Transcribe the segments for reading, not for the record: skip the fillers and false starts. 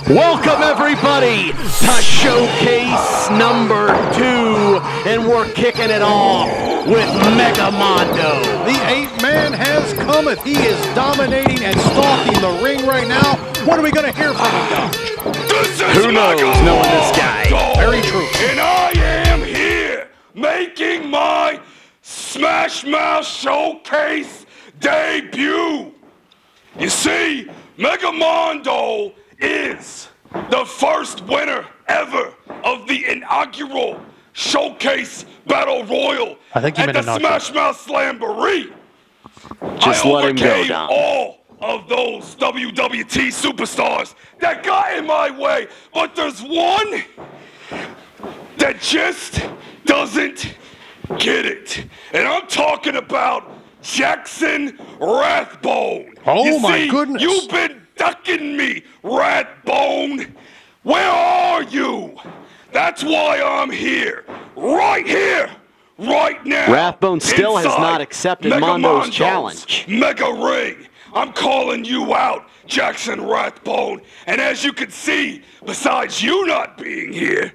Welcome everybody to Showcase number 2, and we're kicking it off with Mega Mondo. The 8-man has cometh. He is dominating and stalking the ring right now. What are we going to hear from him, Dodge? Who knows, knowing this guy. Very true. And I am here making my Smash Mouth Showcase debut. You see, Mega Mondo is the first winner ever of the inaugural Showcase Battle Royal at the Smash Mouth Slamboree. Just let him go, Dom. All of those WWT superstars that got in my way, but there's one that just doesn't get it. And I'm talking about Jackson Rathbone. Oh, my goodness. You've been ducking me, Rathbone. Where are you? That's why I'm here, right now. Rathbone still has not accepted Mondo's challenge. Mega Ring. I'm calling you out, Jackson Rathbone. And as you can see, besides you not being here,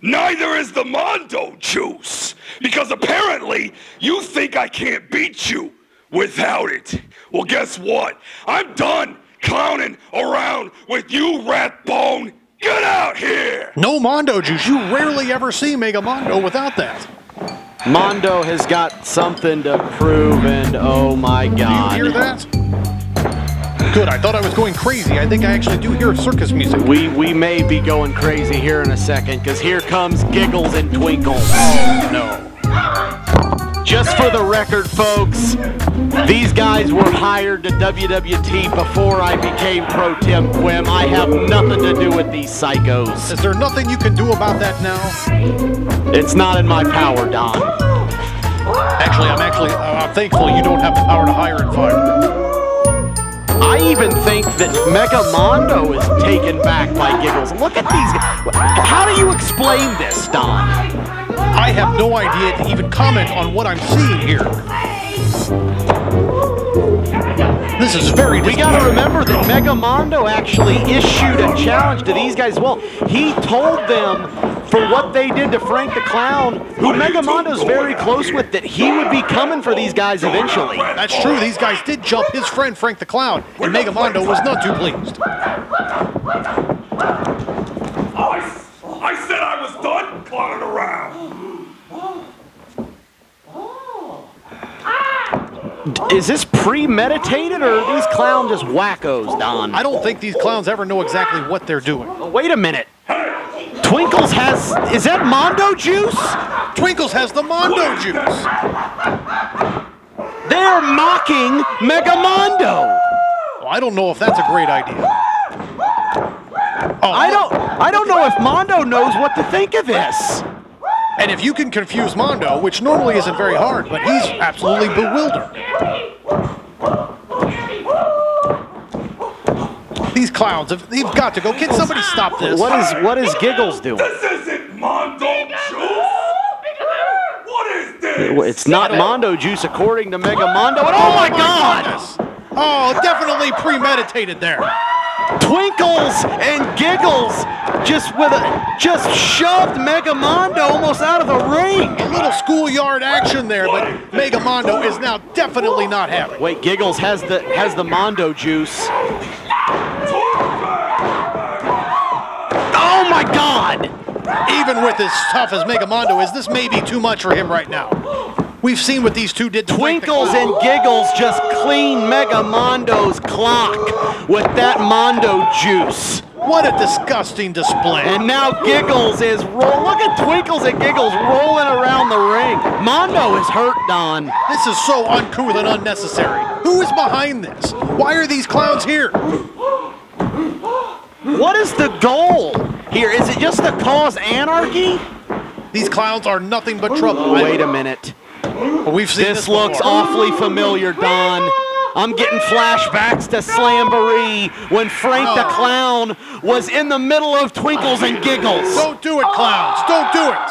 neither is the Mondo Juice. Because apparently, you think I can't beat you without it. Well, guess what? I'm done clowning around with you, Rathbone. Get out here! No Mondo Juice. You rarely ever see Mega Mondo without that. Mondo has got something to prove, and oh my God. Do you hear that? Good, I thought I was going crazy. I think I actually do hear circus music. We may be going crazy here in a second, because here comes Giggles and Twinkles. Oh, no. Just for the record, folks, these guys were hired to WWT before I became Pro Tim Quim. I have nothing to do with these psychos. Is there nothing you can do about that now? It's not in my power, Don. Actually, I'm thankful you don't have the power to hire and fire. I even think that Mega Mondo is taken back by Giggles. Look at these guys. How do you explain this, Don? I have no idea to even comment on what I'm seeing here. This is very disappointing. We got to remember that Mega Mondo actually issued a challenge to these guys. Well, he told them for what they did to Frank the Clown, who Mega Mondo's very close with, that he would be coming for these guys eventually. That's true. These guys did jump his friend Frank the Clown, and Mega Mondo was not too pleased. I said I was done clowning around. Is this premeditated, or are these clowns just wackos, Don? I don't think these clowns ever know exactly what they're doing. Oh, wait a minute. Twinkles has... Is that Mondo Juice? Twinkles has the Mondo Juice. They're mocking Mega Mondo. Well, I don't know if that's a great idea. Oh, I don't know if Mondo knows what to think of this. And if you can confuse Mondo, which normally isn't very hard, but he's absolutely bewildered. These clowns, they've got to go. Can somebody stop this? What is Giggles doing? This isn't Mondo Juice. What is this? It's not Mondo Juice according to Mega Mondo. And oh my God! Goodness. Oh, definitely premeditated there. Twinkles and Giggles just shoved Mega Mondo almost out of the ring. A little schoolyard action there, but Mega Mondo is now definitely not happy. Wait, Giggles has the Mondo Juice. Oh my God! Even with as tough as Mega Mondo is, this may be too much for him right now. We've seen what these two did to Twinkles and Giggles just clean Mega Mondo's clock with that Mondo Juice. What a disgusting display. And now Giggles is look at Twinkles and Giggles rolling around the ring. Mondo is hurt, Don. This is so uncouth and unnecessary. Who is behind this? Why are these clowns here? What is the goal here? Is it just to cause anarchy? These clowns are nothing but trouble. Wait a minute. We've seen this looks awfully familiar, Don. I'm getting flashbacks to Slamboree when Frank the Clown was in the middle of Twinkles and Giggles. Don't do it, clowns. Don't do it.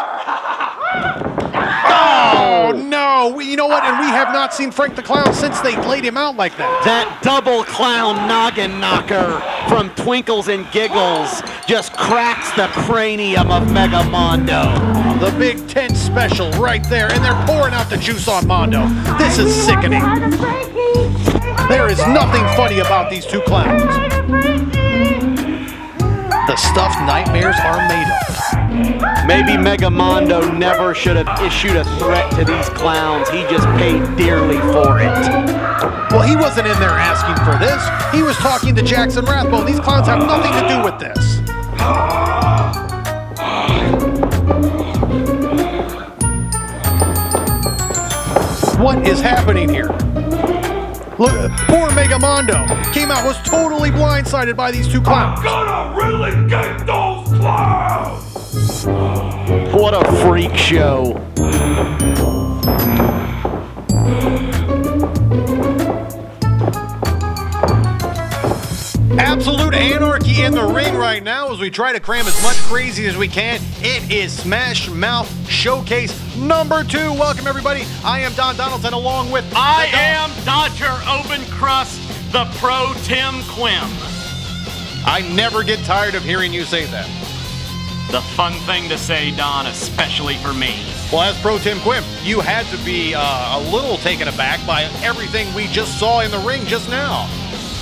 Oh, no. Oh, you know what? And we have not seen Frank the Clown since they laid him out like that. That double clown noggin knocker from Twinkles and Giggles just cracks the cranium of Mega Mondo. The Big Ten special right there, and they're pouring out the juice on Mondo. This is sickening. There is nothing funny about these two clowns. The stuff nightmares are made of. Maybe Mega Mondo never should have issued a threat to these clowns. He just paid dearly for it. Well, he wasn't in there asking for this. He was talking to Jackson Rathbone. These clowns have nothing to do with this. What is happening here? Look, poor Mega Mondo came out, was totally blindsided by these two clowns. I'm gonna really get those clowns! What a freak show. Absolute anarchy in the ring right now as we try to cram as much crazy as we can. It is Smash Mouth Showcase number 2. Welcome, everybody. I am Don Donaldson along with... I am Dodger Open Crust, the pro Tim Quim. I never get tired of hearing you say that. The fun thing to say, Don, especially for me. Well, as pro Tim Quim, you had to be a little taken aback by everything we just saw in the ring just now.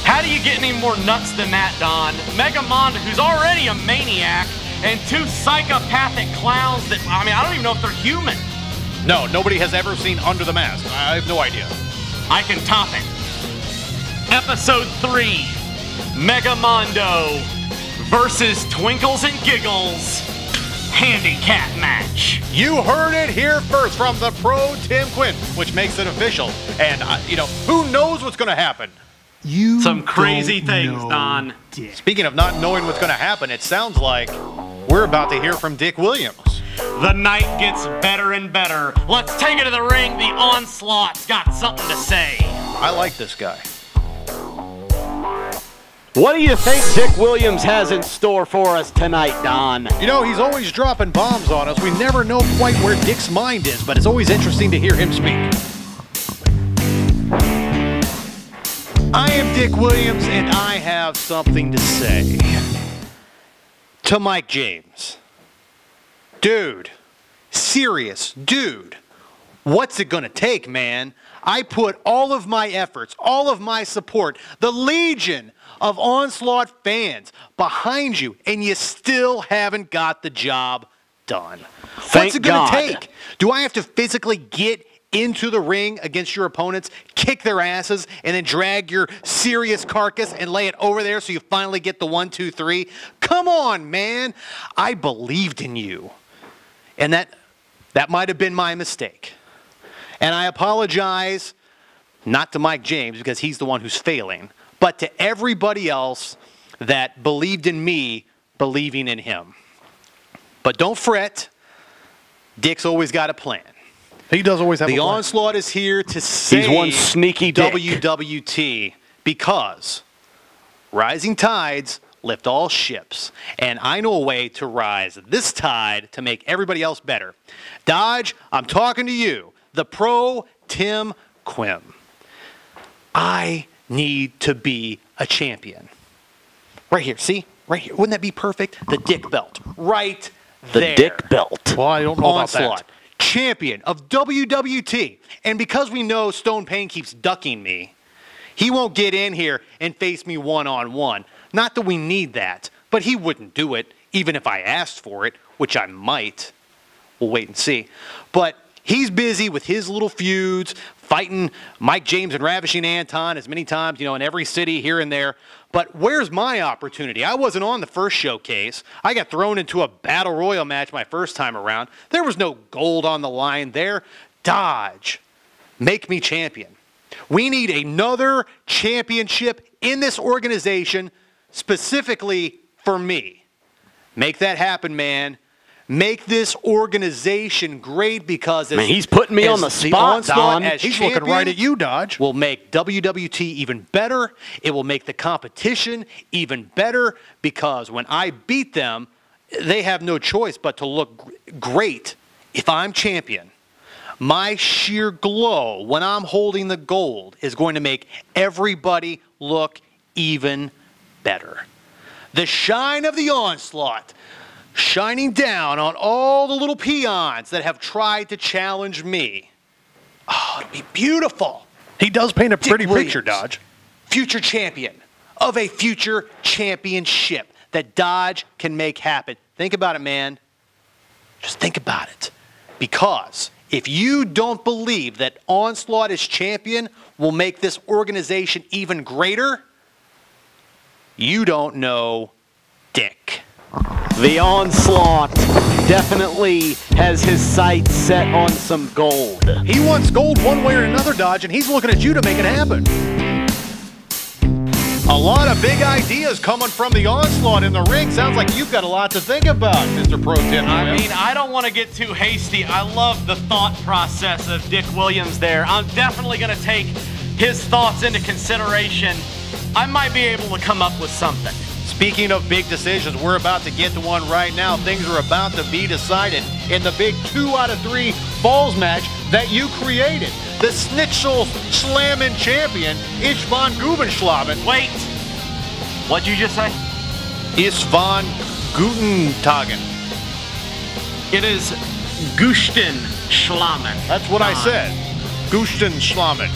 How do you get any more nuts than that, Don? Mega Mondo, who's already a maniac, and 2 psychopathic clowns that, I mean, I don't even know if they're human. No, nobody has ever seen Under the Mask. I have no idea. I can top it. Episode 3, Mega Mondo versus Twinkles and Giggles handicap match. You heard it here first from the pro Tim Quim, which makes it official. And, you know, who knows what's going to happen? Some crazy things, Don. Speaking of not knowing what's going to happen, it sounds like we're about to hear from Dick Williams. The night gets better and better. Let's take it to the ring. The Onslaught's got something to say. I like this guy. What do you think Dick Williams has in store for us tonight, Don? You know, he's always dropping bombs on us. We never know quite where Dick's mind is, but it's always interesting to hear him speak. I am Dick Williams, and I have something to say to Mike James. Dude, serious, dude, what's it gonna take, man? I put all of my efforts, all of my support, the legion of Onslaught fans behind you, and you still haven't got the job done. What's it gonna take? Do I have to physically get into the ring against your opponents, kick their asses, and then drag your serious carcass and lay it over there so you finally get the 1, 2, 3? Come on, man. I believed in you. And that might have been my mistake. And I apologize, not to Mike James, because he's the one who's failing, but to everybody else that believed in me believing in him. But don't fret. Dick's always got a plan. He does always have a plan. The Onslaught is here to save He's one sneaky dick. WWT because rising tides lift all ships. And I know a way to rise this tide to make everybody else better. Dodge, I'm talking to you, the pro Tim Quim. I need to be a champion. Right here, see? Right here. Wouldn't that be perfect? The Dick belt. Right there. The Dick belt. Well, I don't know Onslaught. about that. Champion of WWT. And because we know Stone Pain keeps ducking me, he won't get in here and face me one-on-one. Not that we need that, but he wouldn't do it, even if I asked for it, which I might. We'll wait and see. But he's busy with his little feuds, fighting Mike James and Ravishing Anton as many times, you know, in every city here and there. But where's my opportunity? I wasn't on the first showcase. I got thrown into a battle royal match my first time around. There was no gold on the line there. Dodge, make me champion. We need another championship in this organization specifically for me. Make that happen, man. Make this organization great because man, he's putting me on the spot, Don. He's looking right at you, Dodge. Will make WWT even better. It will make the competition even better because when I beat them, they have no choice but to look great. If I'm champion, My sheer glow when I'm holding the gold is going to make everybody look even better. The shine of the Onslaught shining down on all the little peons that have tried to challenge me. Oh, it'd be beautiful. He does paint a pretty Dick picture, Williams, Dodge. Future champion of a future championship that Dodge can make happen. Think about it, man. Just think about it. Because if you don't believe that Onslaught as champion will make this organization even greater, you don't know Dick. The Onslaught definitely has his sights set on some gold. He wants gold one way or another, Dodge, and he's looking at you to make it happen. A lot of big ideas coming from the Onslaught in the ring. Sounds like you've got a lot to think about, Mr. Pro Tim. I mean, I don't want to get too hasty. I love the thought process of Dick Williams there. I'm definitely going to take his thoughts into consideration. I might be able to come up with something. Speaking of big decisions, we're about to get to one right now. Things are about to be decided in the big 2 out of 3 falls match that you created. The Guhstenschlammen champion, Isvaan Guhstenschlammen. Wait, what'd you just say? Isvaan Guhstenschlammen. It is Guhstenschlammen. That's what I said. Guhstenschlammen.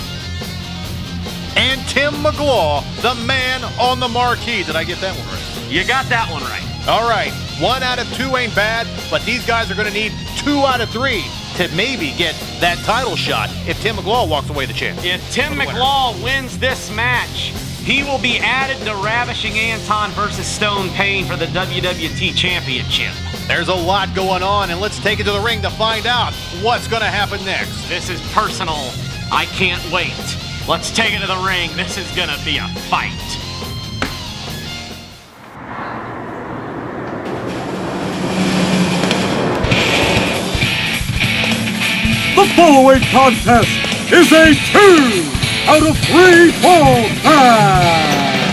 And Tim McLaw, the man on the marquee. Did I get that one right? You got that one right. All right, 1 out of 2 ain't bad, but these guys are going to need 2 out of 3 to maybe get that title shot if Tim McLaw walks away the champion. If Tim McLaw wins this match, he will be added to Ravishing Anton versus Stone Payne for the WWT Championship. There's a lot going on, and let's take it to the ring to find out what's going to happen next. This is personal. I can't wait. Let's take it to the ring. This is gonna be a fight. The following contest is a 2 out of 3 falls match.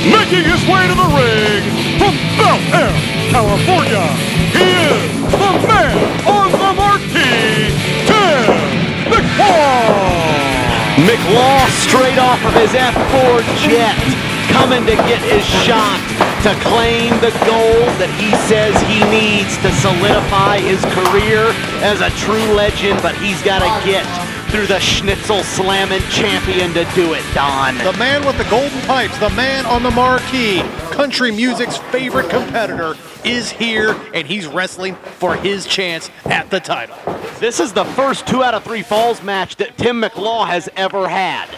Making his way to the ring from Bel Air, California, he is the man on the marquee, Tim McLaw. McLaw straight off of his F4 jet, coming to get his shot to claim the gold that he says he needs to solidify his career as a true legend, but he's got to get through the Guhstenschlammen champion to do it, Don. The man with the golden pipes, the man on the marquee, country music's favorite competitor, is here, and he's wrestling for his chance at the title. This is the first 2 out of 3 falls match that Tim McLaw has ever had.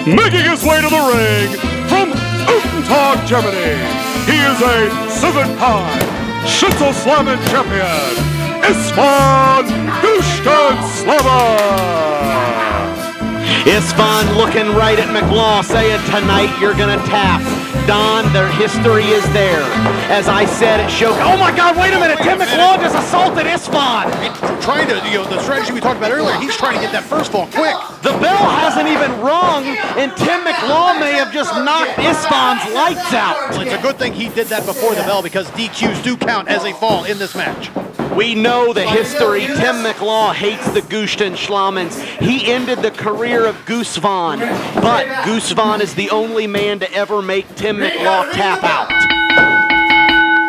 Making his way to the ring from Onslaught, Germany, he is a 7-time Guhstenschlammen champion, Isvaan Guhstenschlammen. Isvaan looking right at McLaw, saying tonight you're gonna tap. Don, their history is there. As I said at Showcase. Oh my God, wait a minute, Tim McLaw just assaulted Isvaan. Trying to, the strategy we talked about earlier, he's trying to get that first fall quick. The bell hasn't even rung, and Tim McLaw may have just knocked Isvaan's lights out. Well, it's a good thing he did that before the bell because DQs do count as a fall in this match. We know the history. Tim McLaw hates the Guhstenschlammens. He ended the career of Isvaan, but Isvaan is the only man to ever make Tim McLaw tap out.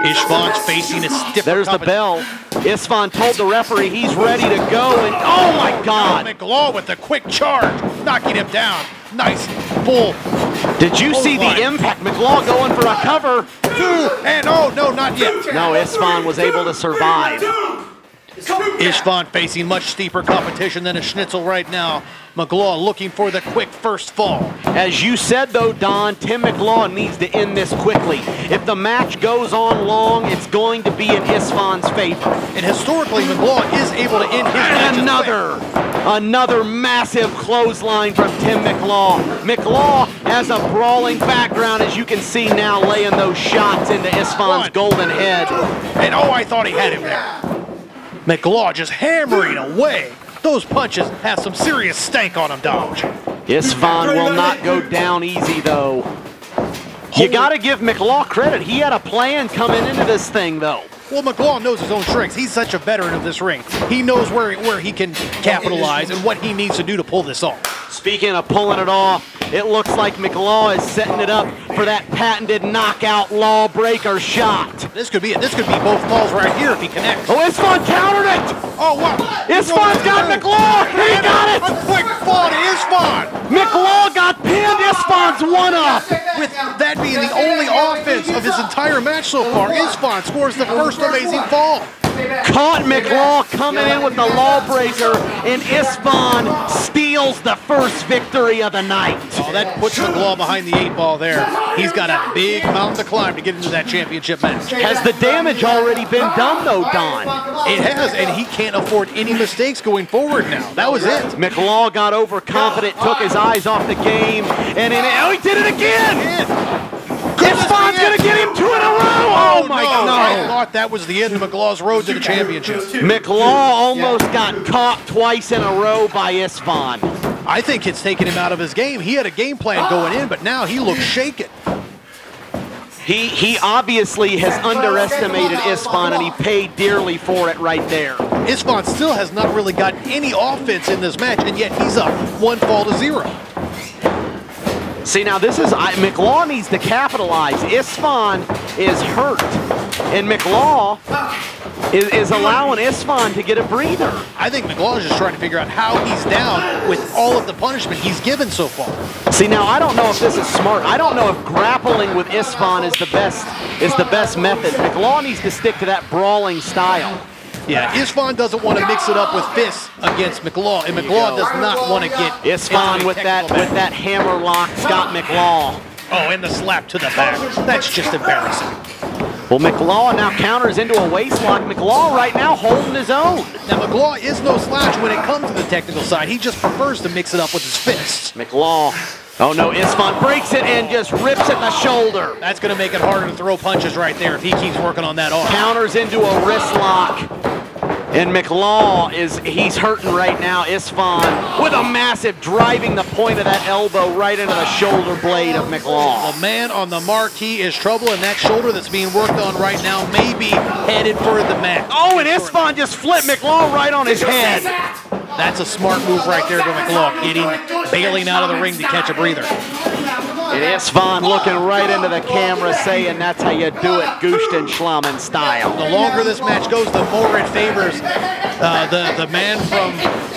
Isvaan's facing a stiff. There's the bell. Isvaan told the referee he's ready to go, and oh my God! McLaw with the quick charge, knocking him down. Nice full. Did you see the impact? McLaw going for a cover. 2, and oh no, not yet. No, Isvaan was able to survive. Isvaan facing much steeper competition than a Schnitzel right now. McLaw looking for the quick first fall. As you said though, Don, Tim McLaw needs to end this quickly. If the match goes on long, it's going to be in Isvaan's favor. And historically, McLaw is able to end his matches. Another massive clothesline from Tim McLaw. McLaw has a brawling background, as you can see now, laying those shots into Isvaan's golden head. And oh, I thought he had him there. McLaw just hammering away. Those punches have some serious stank on them, Dodge. Isvaan will not go down easy, though. You got to give McLaw credit. He had a plan coming into this thing, though. Well, McLaw knows his own strengths. He's such a veteran of this ring. He knows where he can capitalize and what he needs to do to pull this off. Speaking of pulling it off, it looks like McLaw is setting it up for that patented knockout lawbreaker shot. This could be it. This could be both falls right here if he connects. Oh, Isvaan countered it! Oh, wow. Isvaan's got McLaw! He got it! A quick fall to Isvaan! McLaw got pinned! Isvaan's one up! With that being the only offense of his entire match so far, Isvaan scores the first amazing fall. Caught McLaw coming in with the lawbreaker, and Isvaan steals the first victory of the night. Oh, that puts McLaw behind the 8 ball there. He's got a big mountain to climb to get into that championship match. Has the damage already been done, though, Don? It has, and he can't afford any mistakes going forward now. That was it. McLaw got overconfident, took his eyes off the game, and he did it again! Isvaan's gonna get him 2 in a row! Oh my God! I thought that was the end of McLaw's road to the championship. McLaw almost got caught twice in a row by Isvaan. I think it's taken him out of his game. He had a game plan going in, but now he looks shaken. He obviously has underestimated Isvaan, and he paid dearly for it right there. Isvaan still has not really gotten any offense in this match, and yet he's up 1 fall to 0. See, now this is, McLaw needs to capitalize. Isvaan is hurt, and McLaw is allowing Isvaan to get a breather. I think McLaw is just trying to figure out how he's down with all of the punishment he's given so far. See, now I don't know if this is smart. I don't know if grappling with Isvaan is the best method. McLaw needs to stick to that brawling style. Yeah, Isvaan doesn't want to mix it up with fists against McLaw, and McLaw does not want to get Isvaan with that hammer lock, Scott McLaw. Oh, and the slap to the back. That's just embarrassing. Well, McLaw now counters into a waist lock. McLaw right now holding his own. Now, McLaw is no slouch when it comes to the technical side. He just prefers to mix it up with his fists. McLaw. Oh no, Isvaan breaks it and just rips at the shoulder. That's going to make it harder to throw punches right there if he keeps working on that arm. Counters into a wrist lock. And McLaw he's hurting right now. Isvaan with a massive driving the point of that elbow right into the shoulder blade of McLaw. The man on the marquee is trouble, and that shoulder that's being worked on right now may be headed for the mat. Oh, and Isvaan just flipped McLaw right on his head. That's a smart move right there to McLaw, bailing out of the ring to catch a breather. And Isvaan looking right into the camera saying that's how you do it, Guhstenschlammen style. The longer this match goes, the more it favors the man from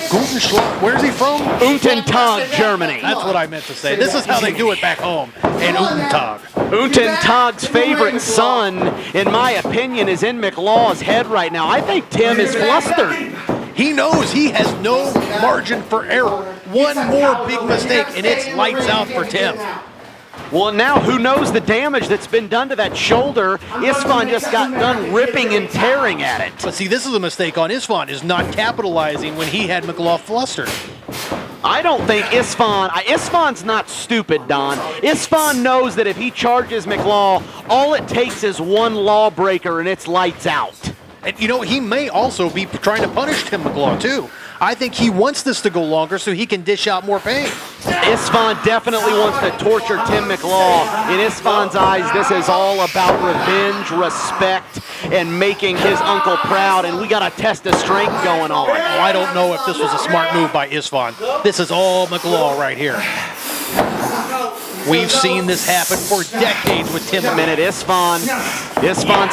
Guhstenschlammen. Where's he from? Untertag, Germany. That's what I meant to say. This is how they do it back home in Untertag. Untertag's favorite son, in my opinion, is in McLaw's head right now. I think Tim is flustered. He knows he has no margin for error. One more big mistake, and it's lights out for Tim. Well, now who knows the damage that's been done to that shoulder? Isvaan just got done ripping and tearing at it. But see, this is a mistake on Isvaan, is not capitalizing when he had McLaw flustered. I don't think Isvaan's not stupid, Don. Isvaan knows that if he charges McLaw, all it takes is one lawbreaker and it's lights out. And you know, he may also be trying to punish Tim McLaw too. I think he wants this to go longer so he can dish out more pain. Isvaan definitely wants to torture Tim McLaw. In Isvaan's eyes, this is all about revenge, respect, and making his uncle proud, and we got a test of strength going on. Oh, I don't know if this was a smart move by Isvaan. This is all McLaw right here. We've seen this happen for decades with Tim. A minute, Isvaan's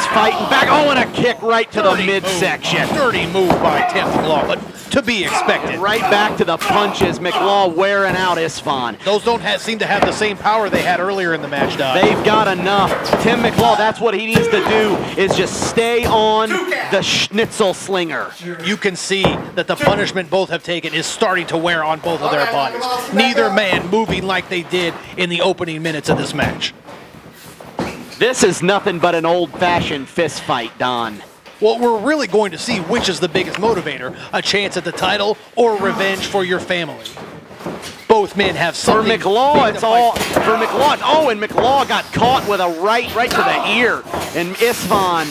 fighting back. Oh, and a kick right to the midsection. Dirty move by Tim McLaw, but to be expected. Right back to the punches. McLaw wearing out Isvaan. Those don't seem to have the same power they had earlier in the match, Doc. They've got enough. Tim McLaw, that's what he needs to do, is just stay on the schnitzel slinger. You can see that the punishment both have taken is starting to wear on both of their bodies. Neither man moving like they did in the opening minutes of this match. This is nothing but an old-fashioned fist fight, Don. Well, we're really going to see which is the biggest motivator, a chance at the title or revenge for your family. Both men have something. For McLaw, it's all for McLaw. Oh, and McLaw got caught with a right to the ear, and Isvaan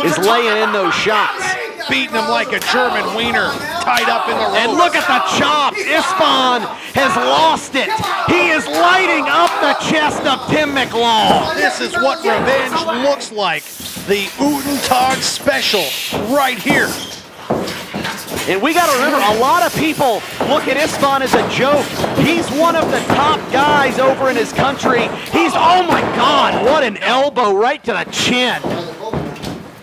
is laying in those shots. Beating him like a German wiener, tied up in the ropes. And look at the chops. Isvaan has lost it. He is lighting up the chest of Tim McLaw. This is what revenge looks like the Utentag special right here. And we got to remember, a lot of people look at Isvaan as a joke. He's one of the top guys over in his country. Oh my God, what an elbow right to the chin.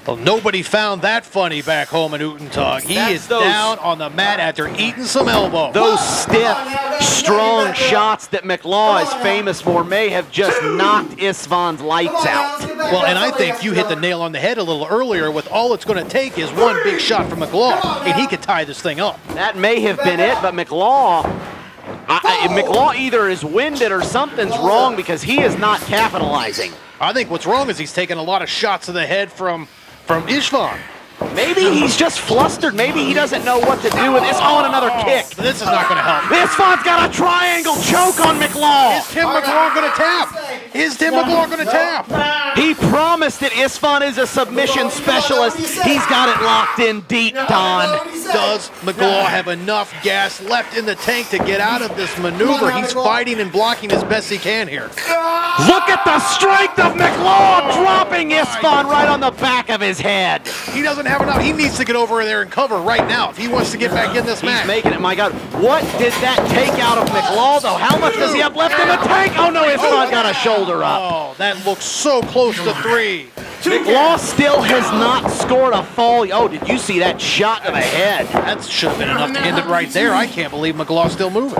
Well, nobody found that funny back home in Utentag. He is down on the mat after eating some elbow. Those stiff, strong shots that McLaw is famous for may have just knocked Isvaan's lights out. Well, and I think you hit the nail on the head a little earlier with all it's going to take is one big shot from McLaw, and he could tie this thing up. That may have been it, but McLaw either is winded or something's wrong because he is not capitalizing. I think what's wrong is he's taking a lot of shots to the head from Isvaan. Maybe he's just flustered. Maybe he doesn't know what to do with this. Oh, and another kick. This is not going to help. Isvaan's got a triangle choke on McLaw. Is Tim McLaw going to tap? Is Tim McLaw going to tap? He promised that Isvaan is a submission specialist. He's got it locked in deep, Don. Does McLaw have enough gas left in the tank to get out of this maneuver? He's fighting and blocking as best he can here. Look at the strength of McLaw dropping Isvaan right on the back of his head. He doesn't have enough. He needs to get over there and cover right now if he wants to get back in this match. He's making it. My God, what did that take out of McLaw, though? How much does he have left in the tank? Oh, no, Isvaan got a shoulder up. Oh, that looks so close to 3. McLaw still has not scored a fall. Oh, did you see that shot to the head? That should have been enough to end it right there. I can't believe McLaw's still moving.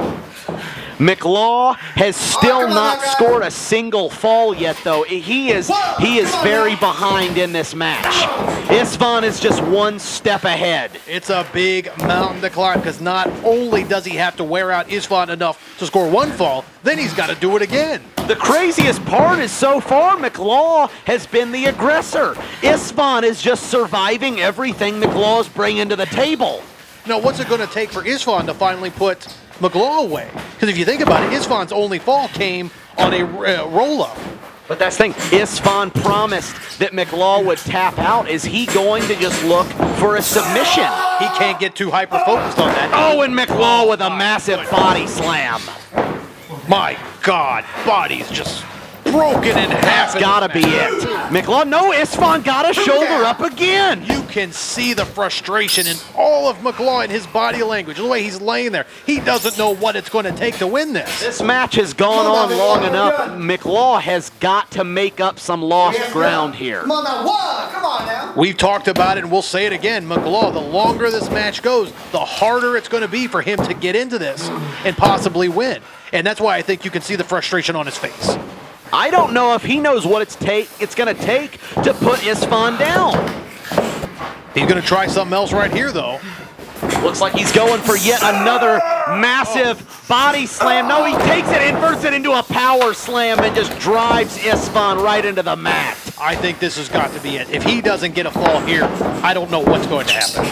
McLaw has still not scored a single fall yet, though. He is very behind in this match. Isvaan is just one step ahead. It's a big mountain to climb because not only does he have to wear out Isvaan enough to score one fall, then he's got to do it again. The craziest part is so far McLaw has been the aggressor. Isvaan is just surviving everything McLaw's bringing to the table. Now, what's it going to take for Isvaan to finally put McLaw away? Because if you think about it, Isvaan's only fall came on a roll-up. But that's the thing, Isvaan promised that McLaw would tap out. Is he going to just look for a submission? He can't get too hyper-focused on that. Oh, and McLaw with a massive body slam. My God, body's just broken in half. That's gotta be it. McLaw, no, Isvaan got a shoulder up again. You can see the frustration in all of McLaw in his body language, the way he's laying there. He doesn't know what it's going to take to win this. This match has gone on long enough. McLaw has got to make up some lost ground here. Come on now, come on now. We've talked about it and we'll say it again. McLaw, the longer this match goes, the harder it's going to be for him to get into this and possibly win. And that's why I think you can see the frustration on his face. I don't know if he knows what it's going to take to put Isvaan down. He's going to try something else right here, though. Looks like he's going for yet another massive body slam. No, he takes it, inverts it into a power slam, and just drives Isvaan right into the mat. I think this has got to be it. If he doesn't get a fall here, I don't know what's going to happen.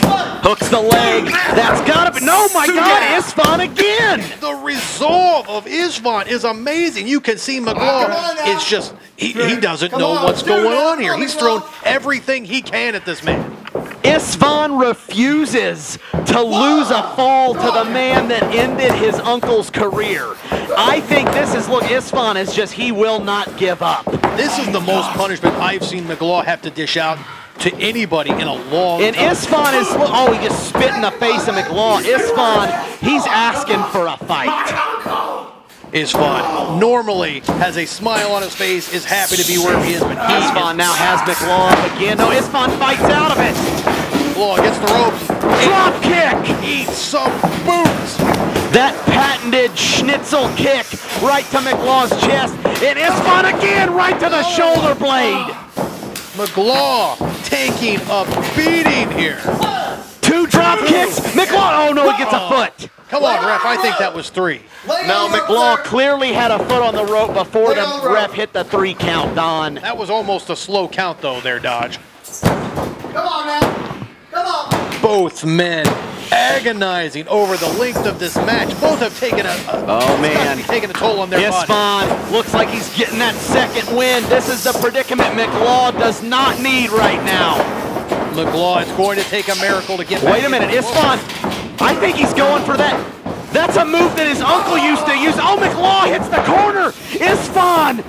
Hooks the leg. That's got to be. No, my God, Isvaan again. The resolve of Isvaan is amazing. You can see McLaw is just, he doesn't know what's going on here. He's thrown everything he can at this man. Isvaan refuses to lose a fall to the man that ended his uncle's career. I think this is, look, Isvaan is just, he will not give up. This is the most punishment I've seen McLaw have to dish out to anybody in a long time. And Isvaan is, oh, he just spit in the face of McLaw. Isvaan, he's asking for a fight. Isvaan normally has a smile on his face, is happy to be where he is, but Isvaan now has McLaw up again. No, Isvaan fights out of it. McLaw against the ropes. Drop kick. Eats some boots. That patented schnitzel kick right to McLaw's chest. And Isvaan again right to the shoulder blade. McLaw taking a beating here. 2 drop kicks. McLaw, oh no, he gets a foot. Come on, ref, I think that was 3. No, McLaw clearly had a foot on the rope before the ref hit the 3 count, Don. That was almost a slow count, though, there, Dodge. Come on now. Come on. Both men agonizing over the length of this match. Both have taken taken a toll on their body. Isvaan looks like he's getting that second win. This is the predicament McLaw does not need right now. McLaw is going to take a miracle to get back. Wait a minute, Isvaan, I think he's going for that. That's a move that his uncle used to use. Oh, McLaw hits the corner. Isvaan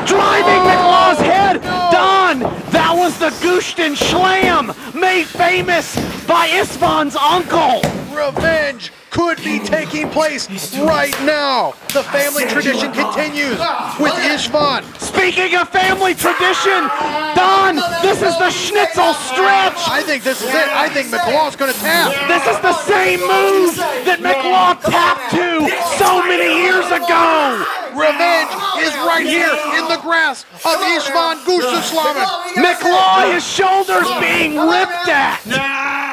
driving McLaw's head. Don, everyone, that was the Guhstenschlammen, made famous by Isvaan's uncle. Revenge could be taking place right now. The family tradition continues with Isvaan. Speaking of family tradition, Don, this is the Schnitzel stretch. I think this is it. I think McLaw's going to tap. This is the same move that McLaw tapped to so many years ago. Revenge is right here in the grasp of Isvaan Guhstenschlammen. McLaw, his shoulders being ripped at.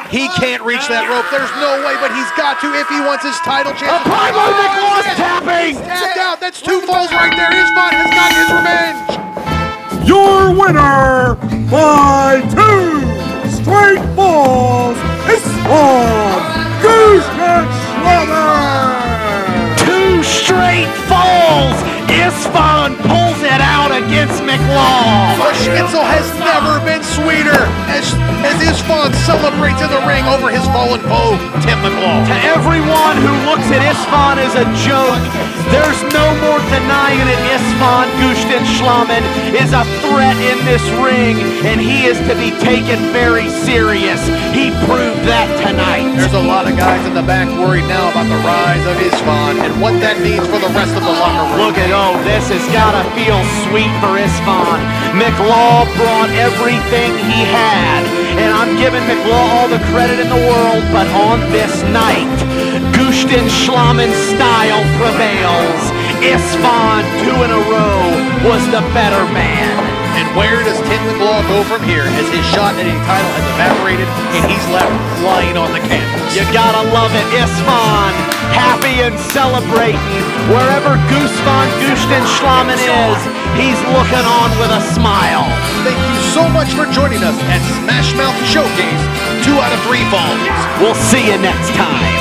He can't reach that rope. There's no way, but he's got to if he wants his title chance. Primo McLaw's tapping. Tapped out. That's 2 falls right there. Isvaan has got his revenge. Your winner by 2 straight falls, Isvaan Guhstenschlammen. 2 straight falls. Isvaan pulls it out against McLaw. The Schnitzel has never been sweeter as Isvaan celebrates in the ring over his fallen foe, Tim McLaw. To everyone who looks at Isvaan as a joke, there's no more denying it. Isvaan Guhstenschlammen is a threat in this ring, and he is to be taken very serious. He proved that tonight. There's a lot of guys in the back worried now about the rise of Isvaan and what that means for the rest of the locker room. Look at, oh, this has got to feel sweet for Isvaan. McLaw brought everything he had, and I'm giving McLaw all the credit in the world, but on this night, Guhstenschlammen style prevails. Isvaan, 2 in a row, was the better man. And where does Tim McLaw go from here as his shot at a title has evaporated and he's left lying on the canvas? You gotta love it, Isvaan, happy and celebrating. Wherever Isvaan Guhstenschlammen is, he's looking on with a smile. Thank you so much for joining us at Smash Mouth Showcase 2 out of 3 falls. We'll see you next time.